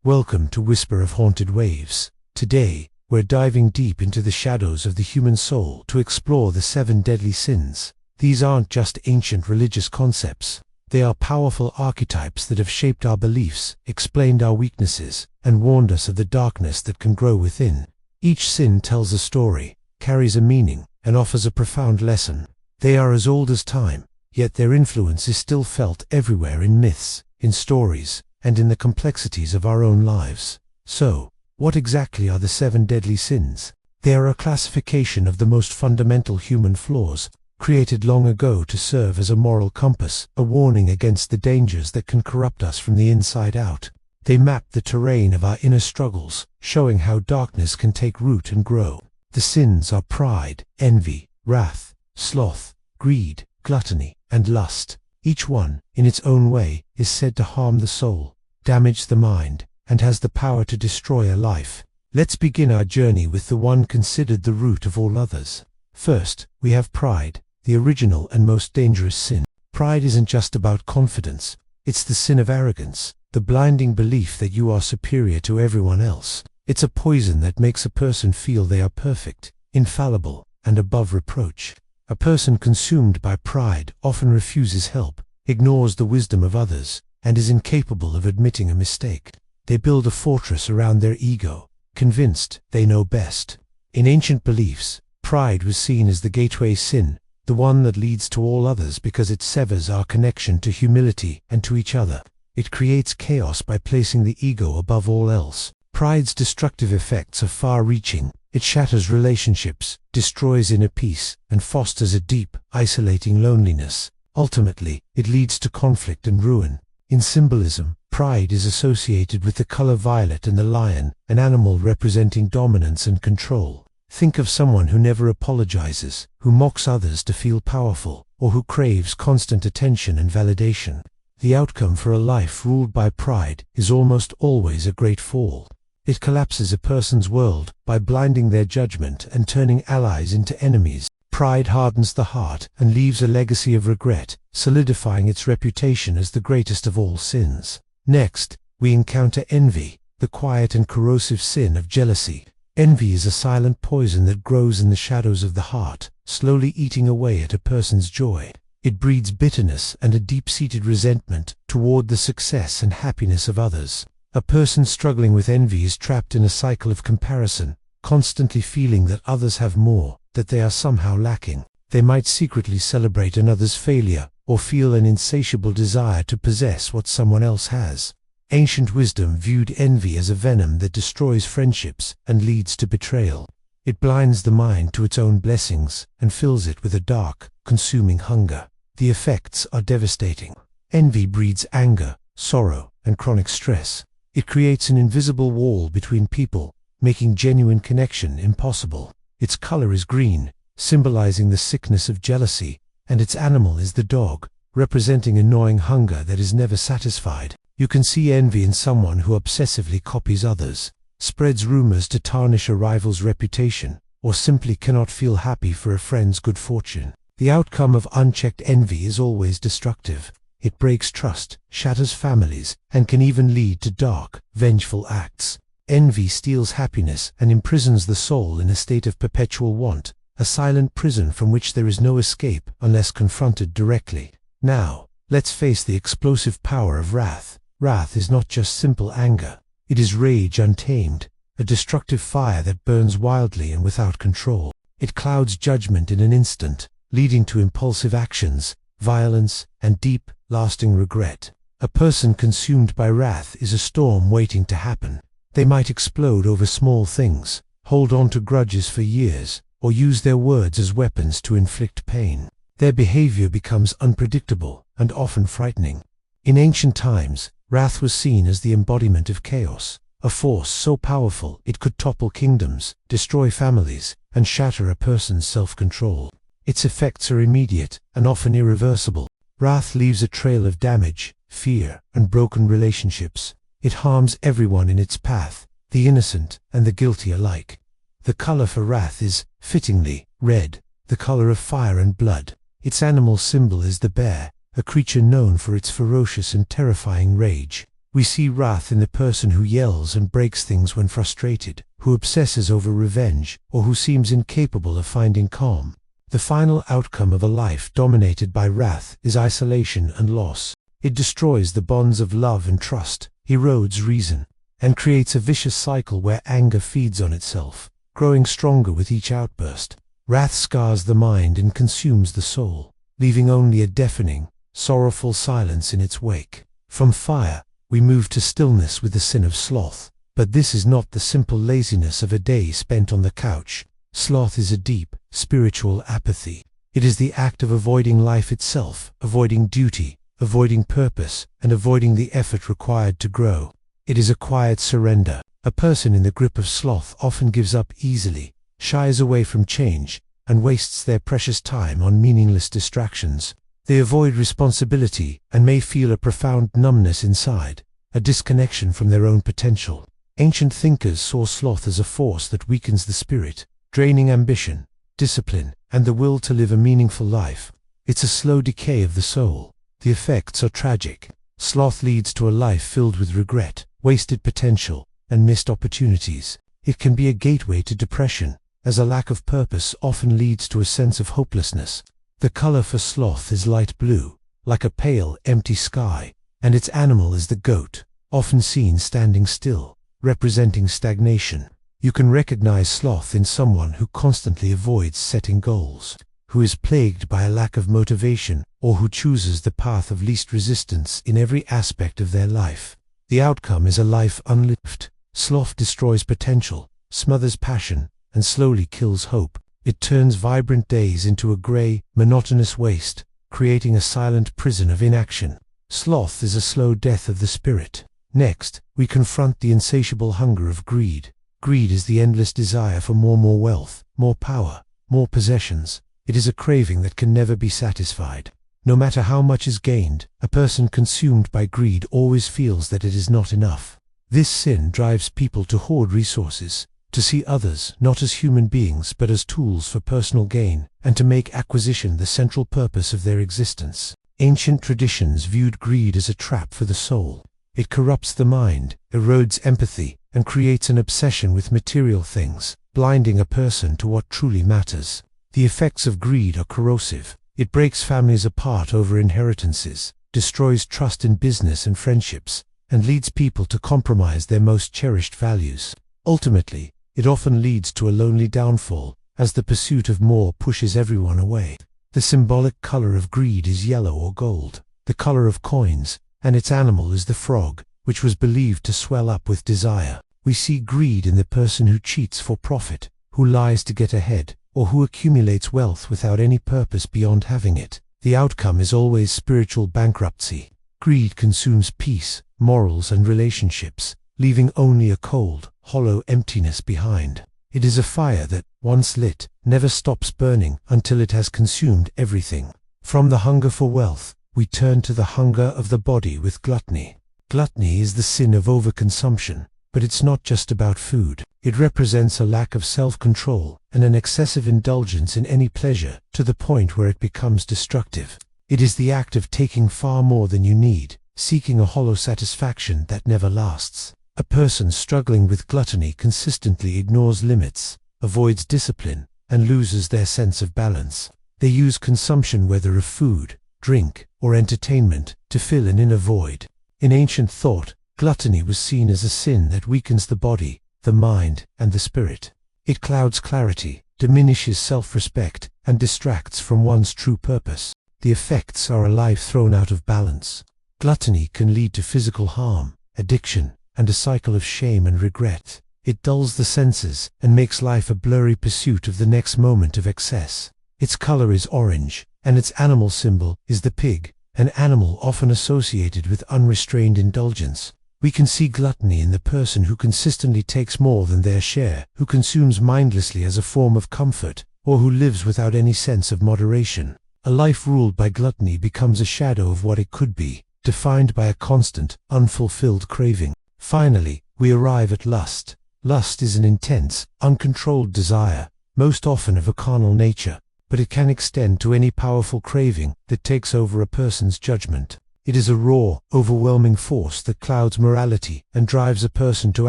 Welcome to Whisper of Haunted Waves. Today, we're diving deep into the shadows of the human soul to explore the 7 deadly sins. These aren't just ancient religious concepts. They are powerful archetypes that have shaped our beliefs, explained our weaknesses, and warned us of the darkness that can grow within. Each sin tells a story, carries a meaning, and offers a profound lesson. They are as old as time, yet their influence is still felt everywhere in myths, in stories, and in the complexities of our own lives. So, what exactly are the 7 deadly sins? They are a classification of the most fundamental human flaws, created long ago to serve as a moral compass, a warning against the dangers that can corrupt us from the inside out. They map the terrain of our inner struggles, showing how darkness can take root and grow. The sins are pride, envy, wrath, sloth, greed, gluttony, and lust. Each one, in its own way, is said to harm the soul, damage the mind, and has the power to destroy a life. Let's begin our journey with the one considered the root of all others. First, we have pride, the original and most dangerous sin. Pride isn't just about confidence, it's the sin of arrogance, the blinding belief that you are superior to everyone else. It's a poison that makes a person feel they are perfect, infallible, and above reproach. A person consumed by pride often refuses help, ignores the wisdom of others, and is incapable of admitting a mistake. They build a fortress around their ego, convinced they know best. In ancient beliefs, pride was seen as the gateway sin, the one that leads to all others because it severs our connection to humility and to each other. It creates chaos by placing the ego above all else. Pride's destructive effects are far-reaching. It shatters relationships, destroys inner peace, and fosters a deep, isolating loneliness. Ultimately, it leads to conflict and ruin. In symbolism, pride is associated with the color violet and the lion, an animal representing dominance and control. Think of someone who never apologizes, who mocks others to feel powerful, or who craves constant attention and validation. The outcome for a life ruled by pride is almost always a great fall. It collapses a person's world by blinding their judgment and turning allies into enemies. Pride hardens the heart and leaves a legacy of regret, solidifying its reputation as the greatest of all sins. Next, we encounter envy, the quiet and corrosive sin of jealousy. Envy is a silent poison that grows in the shadows of the heart, slowly eating away at a person's joy. It breeds bitterness and a deep-seated resentment toward the success and happiness of others. A person struggling with envy is trapped in a cycle of comparison, constantly feeling that others have more, that they are somehow lacking. They might secretly celebrate another's failure, or feel an insatiable desire to possess what someone else has. Ancient wisdom viewed envy as a venom that destroys friendships and leads to betrayal. It blinds the mind to its own blessings and fills it with a dark, consuming hunger. The effects are devastating. Envy breeds anger, sorrow, and chronic stress. It creates an invisible wall between people, making genuine connection impossible. Its color is green, symbolizing the sickness of jealousy, and its animal is the dog, representing a gnawing hunger that is never satisfied. You can see envy in someone who obsessively copies others, spreads rumors to tarnish a rival's reputation, or simply cannot feel happy for a friend's good fortune. The outcome of unchecked envy is always destructive. It breaks trust, shatters families, and can even lead to dark, vengeful acts. Envy steals happiness and imprisons the soul in a state of perpetual want, a silent prison from which there is no escape unless confronted directly. Now, let's face the explosive power of wrath. Wrath is not just simple anger. It is rage untamed, a destructive fire that burns wildly and without control. It clouds judgment in an instant, leading to impulsive actions, violence, and deep, lasting regret. A person consumed by wrath is a storm waiting to happen. They might explode over small things, hold on to grudges for years, or use their words as weapons to inflict pain. Their behavior becomes unpredictable and often frightening. In ancient times, wrath was seen as the embodiment of chaos, a force so powerful it could topple kingdoms, destroy families, and shatter a person's self-control. Its effects are immediate and often irreversible. Wrath leaves a trail of damage, fear, and broken relationships. It harms everyone in its path, the innocent and the guilty alike. The color for wrath is, fittingly, red, the color of fire and blood. Its animal symbol is the bear, a creature known for its ferocious and terrifying rage. We see wrath in the person who yells and breaks things when frustrated, who obsesses over revenge, or who seems incapable of finding calm. The final outcome of a life dominated by wrath is isolation and loss. It destroys the bonds of love and trust, erodes reason, and creates a vicious cycle where anger feeds on itself, growing stronger with each outburst. Wrath scars the mind and consumes the soul, leaving only a deafening, sorrowful silence in its wake. From fire, we move to stillness with the sin of sloth. But this is not the simple laziness of a day spent on the couch. Sloth is a deep, spiritual apathy. It is the act of avoiding life itself, avoiding duty, avoiding purpose, and avoiding the effort required to grow. It is a quiet surrender. A person in the grip of sloth often gives up easily, shies away from change, and wastes their precious time on meaningless distractions. They avoid responsibility and may feel a profound numbness inside, a disconnection from their own potential. Ancient thinkers saw sloth as a force that weakens the spirit, draining ambition, discipline, and the will to live a meaningful life. It's a slow decay of the soul. The effects are tragic. Sloth leads to a life filled with regret, wasted potential, and missed opportunities. It can be a gateway to depression, as a lack of purpose often leads to a sense of hopelessness. The color for sloth is light blue, like a pale, empty sky, and its animal is the goat, often seen standing still, representing stagnation. You can recognize sloth in someone who constantly avoids setting goals, who is plagued by a lack of motivation, or who chooses the path of least resistance in every aspect of their life. The outcome is a life unlived. Sloth destroys potential, smothers passion, and slowly kills hope. It turns vibrant days into a gray, monotonous waste, creating a silent prison of inaction. Sloth is a slow death of the spirit. Next, we confront the insatiable hunger of greed. Greed is the endless desire for more wealth, more power, more possessions. It is a craving that can never be satisfied. No matter how much is gained, a person consumed by greed always feels that it is not enough. This sin drives people to hoard resources, to see others not as human beings but as tools for personal gain, and to make acquisition the central purpose of their existence. Ancient traditions viewed greed as a trap for the soul. It corrupts the mind, erodes empathy, and creates an obsession with material things, blinding a person to what truly matters. The effects of greed are corrosive. It breaks families apart over inheritances, destroys trust in business and friendships, and leads people to compromise their most cherished values. Ultimately, it often leads to a lonely downfall, as the pursuit of more pushes everyone away. The symbolic color of greed is yellow or gold, the color of coins, and its animal is the frog, which was believed to swell up with desire. We see greed in the person who cheats for profit, who lies to get ahead, or who accumulates wealth without any purpose beyond having it. The outcome is always spiritual bankruptcy. Greed consumes peace, morals, and relationships, leaving only a cold, hollow emptiness behind. It is a fire that, once lit, never stops burning until it has consumed everything. From the hunger for wealth, we turn to the hunger of the body with gluttony. Gluttony is the sin of overconsumption, but it's not just about food. It represents a lack of self-control and an excessive indulgence in any pleasure to the point where it becomes destructive. It is the act of taking far more than you need, seeking a hollow satisfaction that never lasts. A person struggling with gluttony consistently ignores limits, avoids discipline, and loses their sense of balance. They use consumption, whether of food, drink, or entertainment, to fill an inner void. In ancient thought, gluttony was seen as a sin that weakens the body, the mind, and the spirit. It clouds clarity, diminishes self-respect, and distracts from one's true purpose. The effects are a life thrown out of balance. Gluttony can lead to physical harm, addiction, and a cycle of shame and regret. It dulls the senses and makes life a blurry pursuit of the next moment of excess. Its color is orange, and its animal symbol is the pig, an animal often associated with unrestrained indulgence. We can see gluttony in the person who consistently takes more than their share, who consumes mindlessly as a form of comfort, or who lives without any sense of moderation. A life ruled by gluttony becomes a shadow of what it could be, defined by a constant, unfulfilled craving. Finally, we arrive at lust. Lust is an intense, uncontrolled desire, most often of a carnal nature, but it can extend to any powerful craving that takes over a person's judgment. It is a raw, overwhelming force that clouds morality and drives a person to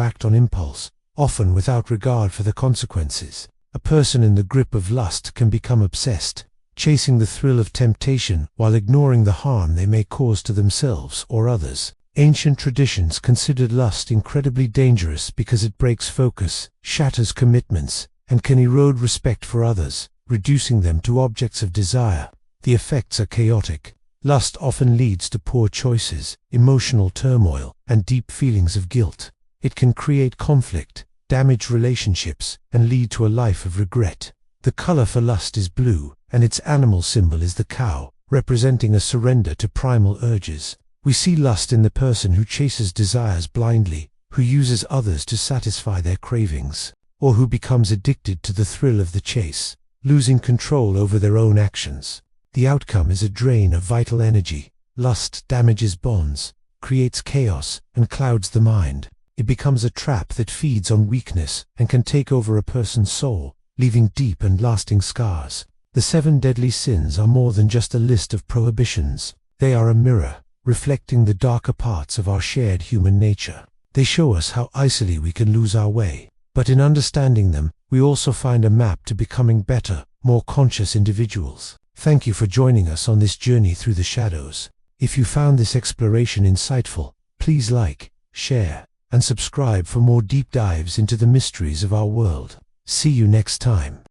act on impulse, often without regard for the consequences. A person in the grip of lust can become obsessed, chasing the thrill of temptation while ignoring the harm they may cause to themselves or others. Ancient traditions considered lust incredibly dangerous because it breaks focus, shatters commitments, and can erode respect for others, reducing them to objects of desire. The effects are chaotic. Lust often leads to poor choices, emotional turmoil, and deep feelings of guilt. It can create conflict, damage relationships, and lead to a life of regret. The color for lust is blue, and its animal symbol is the cow, representing a surrender to primal urges. We see lust in the person who chases desires blindly, who uses others to satisfy their cravings, or who becomes addicted to the thrill of the chase, losing control over their own actions. The outcome is a drain of vital energy. Lust damages bonds, creates chaos, and clouds the mind. It becomes a trap that feeds on weakness and can take over a person's soul, leaving deep and lasting scars. The 7 deadly sins are more than just a list of prohibitions. They are a mirror, reflecting the darker parts of our shared human nature. They show us how easily we can lose our way. But in understanding them, we also find a map to becoming better, more conscious individuals. Thank you for joining us on this journey through the shadows. If you found this exploration insightful, please like, share, and subscribe for more deep dives into the mysteries of our world. See you next time.